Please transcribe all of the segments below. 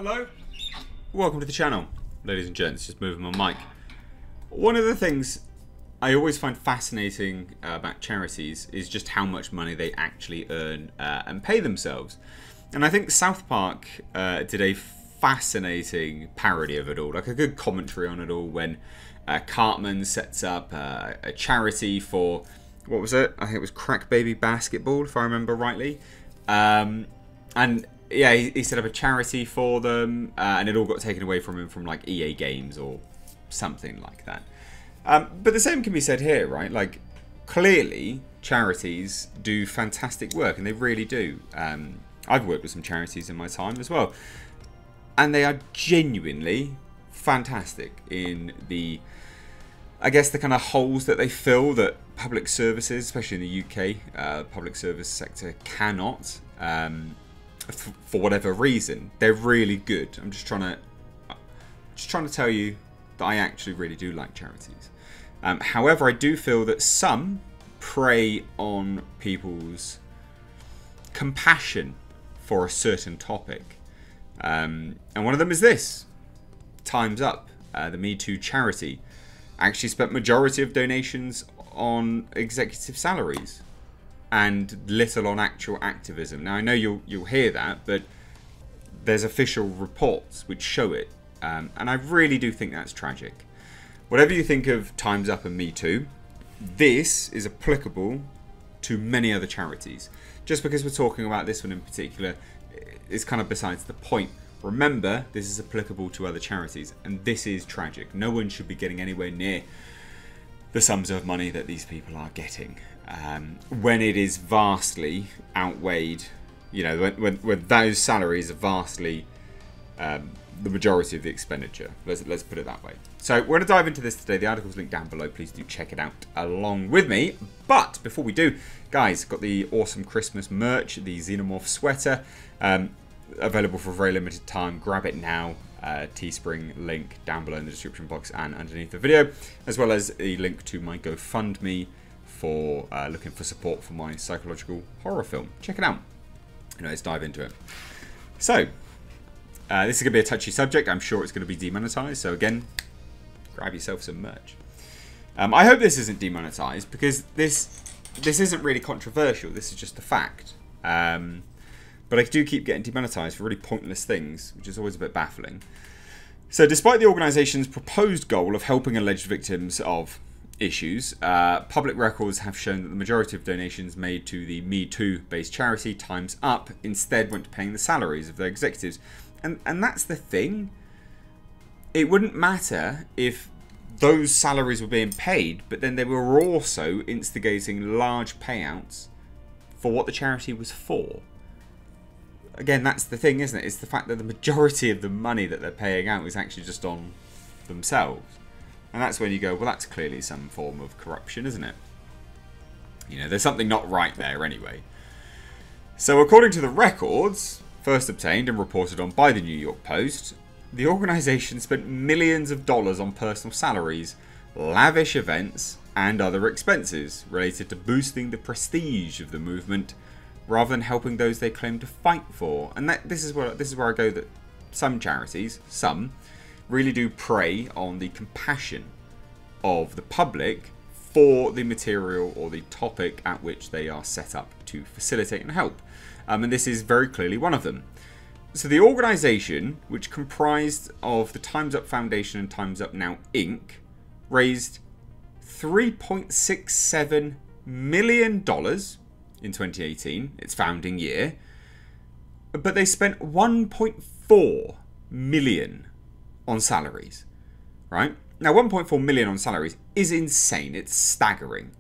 Hello, welcome to the channel, ladies and gents. Just moving my mic. One of the things I always find fascinating about charities is just how much money they actually earn and pay themselves. And I think South Park did a fascinating parody of it all, like a good commentary on it all, when Cartman sets up a charity for, what was it? I think it was Crack Baby Basketball, if I remember rightly. And yeah, he set up a charity for them, and it all got taken away from him from like EA Games or something like that. But the same can be said here, right? Like, clearly, charities do fantastic work, and they really do. I've worked with some charities in my time as well, and they are genuinely fantastic in the, I guess, the kind of holes that they fill that public services, especially in the UK, public service sector cannot. For whatever reason, they're really good. I'm just trying to tell you that I actually really do like charities. However, I do feel that some prey on people's compassion for a certain topic, and one of them is this: Time's Up, the metoo charity, actually spent majority of donations on executive salaries and little on actual activism. Now, I know you'll hear that, but there's official reports which show it, and I really do think that's tragic. Whatever you think of Time's Up and Me Too, this is applicable to many other charities. Just because we're talking about this one in particular is kind of besides the point. Remember, this is applicable to other charities, and this is tragic. No one should be getting anywhere near the sums of money that these people are getting, when it is vastly outweighed, you know, when those salaries are vastly the majority of the expenditure. Let's put it that way. So we're going to dive into this today. The article's linked down below. Please do check it out along with me. But before we do, guys, got the awesome Christmas merch, the Xenomorph sweater, available for a very limited time. Grab it now. Teespring link down below in the description box and underneath the video, as well as a link to my GoFundMe for looking for support for my psychological horror film. Check it out. Anyway, let's dive into it. So, this is going to be a touchy subject. I'm sure it's going to be demonetized. So again, grab yourself some merch. I hope this isn't demonetized, because this isn't really controversial. This is just a fact. But I do keep getting demonetized for really pointless things, which is always a bit baffling. So despite the organisation's proposed goal of helping alleged victims of issues, public records have shown that the majority of donations made to the Me Too based charity Time's Up instead went to paying the salaries of their executives. And that's the thing. It wouldn't matter if those salaries were being paid, but then they were also instigating large payouts for what the charity was for. Again, that's the thing, isn't it? It's the fact that the majority of the money that they're paying out is actually just on themselves. And that's when you go, well, that's clearly some form of corruption, isn't it? You know, there's something not right there anyway. So according to the records, first obtained and reported on by the New York Post, the organisation spent millions of dollars on personal salaries, lavish events, and other expenses related to boosting the prestige of the movement, rather than helping those they claim to fight for. And this is where I go, that some charities, really do prey on the compassion of the public for the material or the topic at which they are set up to facilitate and help. And this is very clearly one of them. So the organisation, which comprised of the Time's Up Foundation and Time's Up Now Inc., raised $3.67 million in 2018, its founding year, but they spent 1.4 million on salaries, right? Now, 1.4 million on salaries is insane. It's staggering.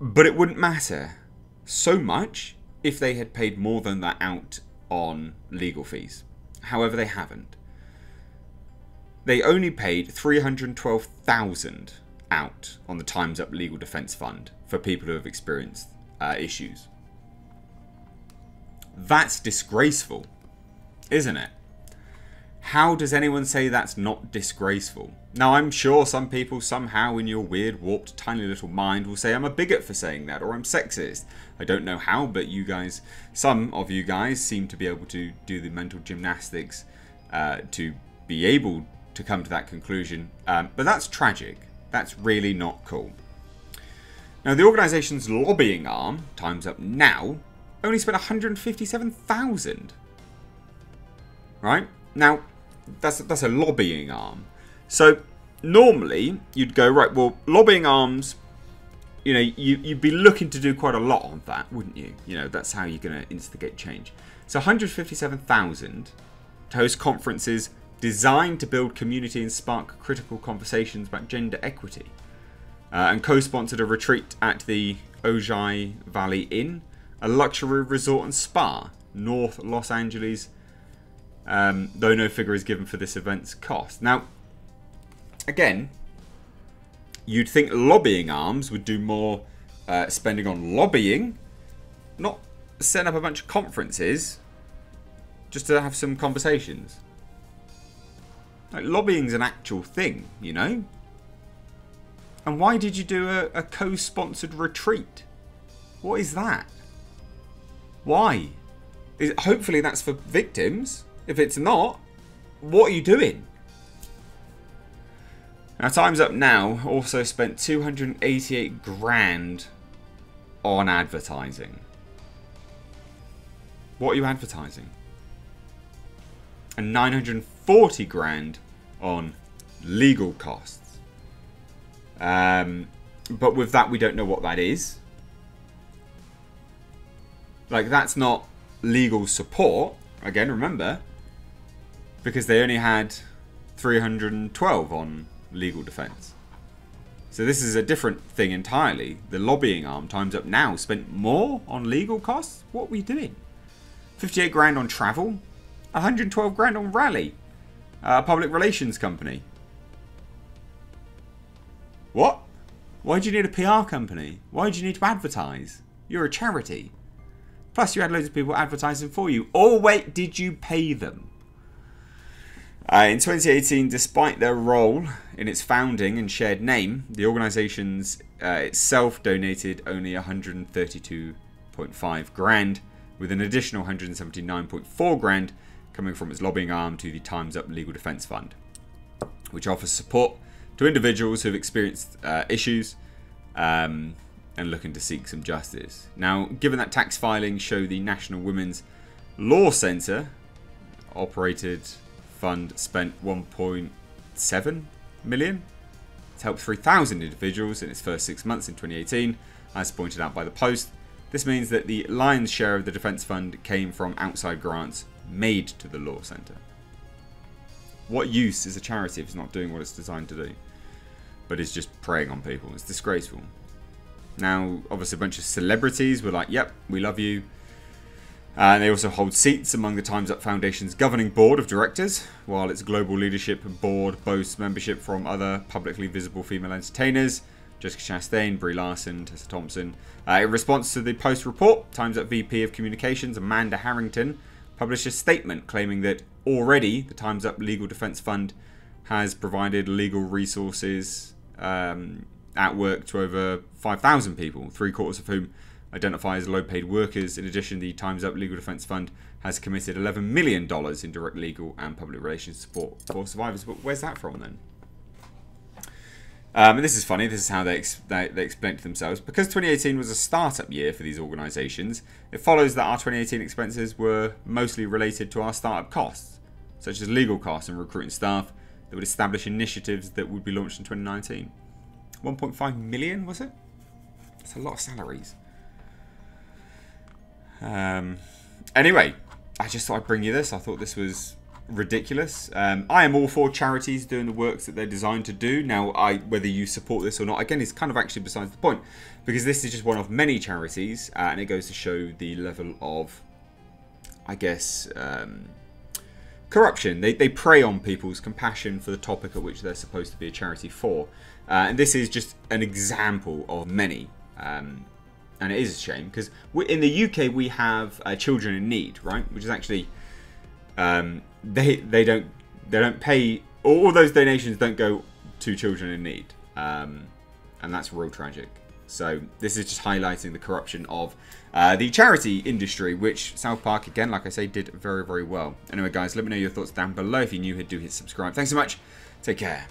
But it wouldn't matter so much if they had paid more than that out on legal fees. However, they haven't. They only paid $312,000 out on the Time's Up Legal Defence Fund for people who have experienced issues. That's disgraceful, isn't it? How does anyone say that's not disgraceful? Now, I'm sure some people somehow in your weird, warped, tiny little mind will say I'm a bigot for saying that, or I'm sexist. I don't know how, but you guys, some of you guys seem to be able to do the mental gymnastics to be able to come to that conclusion. But that's tragic. That's really not cool. Now, the organisation's lobbying arm, Time's Up Now, only spent $157,000. Right? Now, that's a lobbying arm. So, normally, you'd go, right, well, lobbying arms, you know, you'd be looking to do quite a lot on that, wouldn't you? You know, that's how you're going to instigate change. So, $157,000 to host conferences designed to build community and spark critical conversations about gender equity. And co-sponsored a retreat at the Ojai Valley Inn, a luxury resort and spa, North Los Angeles, though no figure is given for this event's cost. Now, again, you'd think lobbying arms would do more spending on lobbying, not setting up a bunch of conferences just to have some conversations. Like, lobbying's an actual thing, you know? And why did you do a co-sponsored retreat? What is that? Why? Hopefully that's for victims. If it's not, what are you doing? Now, Time's Up Now also spent $288,000 on advertising. What are you advertising? And $940,000 on legal costs. But with that, we don't know what that is. Like, that's not legal support. Again, remember, because they only had 312 on legal defense. So this is a different thing entirely. The lobbying arm, Time's Up Now, spent more on legal costs. What were you doing? 58,000 on travel, 112,000 on rally, a public relations company. What? Why do you need a PR company? Why do you need to advertise? You're a charity. Plus, you had loads of people advertising for you. Or wait, did you pay them? In 2018, despite their role in its founding and shared name, the organisation itself donated only $132,500, with an additional $179,400 coming from its lobbying arm to the Time's Up Legal Defence Fund, which offers support to individuals who've experienced issues and looking to seek some justice. Now, given that tax filings show the National Women's Law Centre operated fund spent $1.7 million to help 3,000 individuals in its first 6 months in 2018, as pointed out by the Post. This means that the lion's share of the defence fund came from outside grants made to the Law Centre. What use is a charity if it's not doing what it's designed to do, but it's just preying on people? It's disgraceful. Now, obviously, a bunch of celebrities were like, yep, we love you. And they also hold seats among the Time's Up Foundation's governing board of directors, while its global leadership board boasts membership from other publicly visible female entertainers, Jessica Chastain, Brie Larson, Tessa Thompson. In response to the Post report, Time's Up VP of Communications, Amanda Harrington, published a statement claiming that already the Time's Up Legal Defence Fund has provided legal resources at work to over 5,000 people, 3/4 of whom identify as low-paid workers. In addition, the Time's Up Legal Defence Fund has committed $11 million in direct legal and public relations support for survivors. But where's that from then? And this is funny. This is how they explain it to themselves. Because 2018 was a startup year for these organisations, it follows that our 2018 expenses were mostly related to our startup costs, such as legal costs and recruiting staff that would establish initiatives that would be launched in 2019. 1.5 million, was it? That's a lot of salaries. Anyway, I just thought I'd bring you this. I thought this was ridiculous. I am all for charities doing the works that they're designed to do. Now, whether you support this or not, again, is kind of actually besides the point, because this is just one of many charities, and it goes to show the level of, I guess, corruption. They prey on people's compassion for the topic at which they're supposed to be a charity for. And this is just an example of many. And it is a shame, because in the UK we have children in need, right? Which is actually they don't pay, all those donations don't go to children in need, and that's real tragic. So this is just highlighting the corruption of the charity industry, which South Park, again, like I say, did very, very well. Anyway, guys, let me know your thoughts down below. If you're new here, do hit subscribe. Thanks so much. Take care.